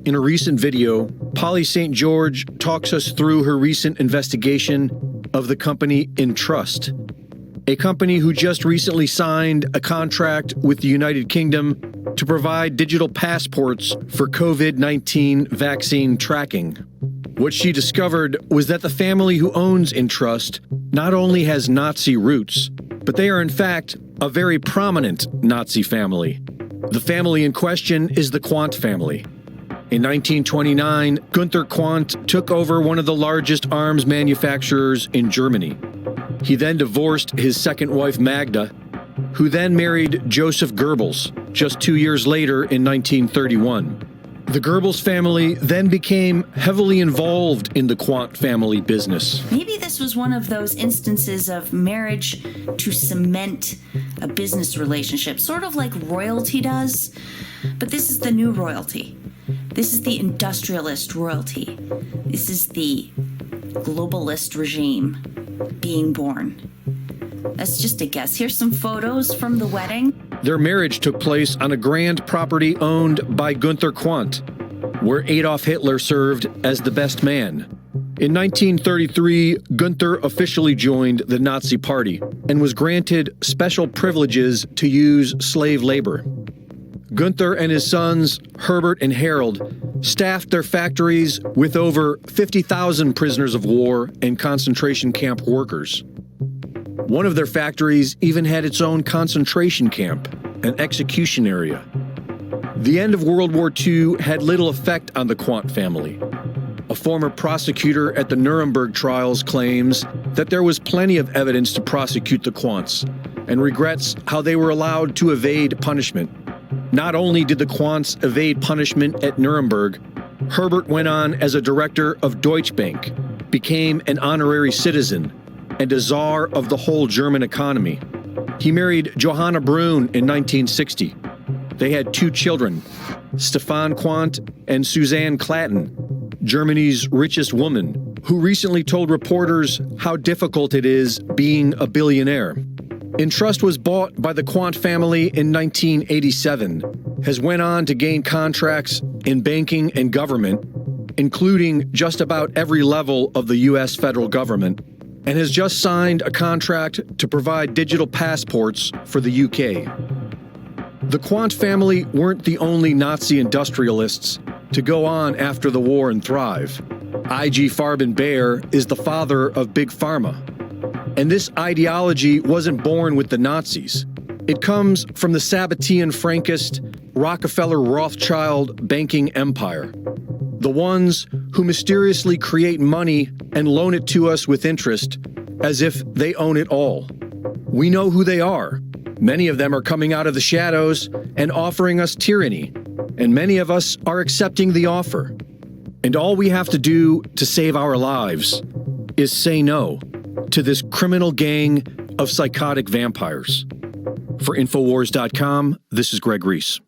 In a recent video, Polly St. George talks us through her recent investigation of the company Entrust, a company who just recently signed a contract with the United Kingdom to provide digital passports for COVID-19 vaccine tracking. What she discovered was that the family who owns Entrust not only has Nazi roots, but they are in fact a very prominent Nazi family. The family in question is the Quandt family. In 1929, Gunther Quandt took over one of the largest arms manufacturers in Germany. He then divorced his second wife Magda, who then married Joseph Goebbels just 2 years later in 1931. The Goebbels family then became heavily involved in the Quandt family business. Maybe this was one of those instances of marriage to cement a business relationship, sort of like royalty does. But this is the new royalty. This is the industrialist royalty. This is the globalist regime being born. That's just a guess. Here's some photos from the wedding. Their marriage took place on a grand property owned by Gunther Quandt, where Adolf Hitler served as the best man. In 1933, Gunther officially joined the Nazi Party and was granted special privileges to use slave labor. Gunther and his sons, Herbert and Harold, staffed their factories with over 50,000 prisoners of war and concentration camp workers. One of their factories even had its own concentration camp, an execution area. The end of World War II had little effect on the Quandt family. A former prosecutor at the Nuremberg trials claims that there was plenty of evidence to prosecute the Quandts and regrets how they were allowed to evade punishment. Not only did the Quandts evade punishment at Nuremberg, Herbert went on as a director of Deutsche Bank, became an honorary citizen, and a czar of the whole German economy. He married Johanna Brun in 1960. They had 2 children, Stefan Quandt and Suzanne Klatten, Germany's richest woman, who recently told reporters how difficult it is being a billionaire. Entrust was bought by the Quandt family in 1987, has went on to gain contracts in banking and government, including just about every level of the U.S. federal government, and has just signed a contract to provide digital passports for the UK. The Quandt family weren't the only Nazi industrialists to go on after the war and thrive. I.G. Farben Bayer is the father of Big Pharma. And this ideology wasn't born with the Nazis. It comes from the Sabbatean Frankist, Rockefeller-Rothschild banking empire. The ones who mysteriously create money and loan it to us with interest as if they own it all. We know who they are. Many of them are coming out of the shadows and offering us tyranny, and many of us are accepting the offer. And all we have to do to save our lives is say no to this criminal gang of psychotic vampires. For Infowars.com, this is Greg Reese.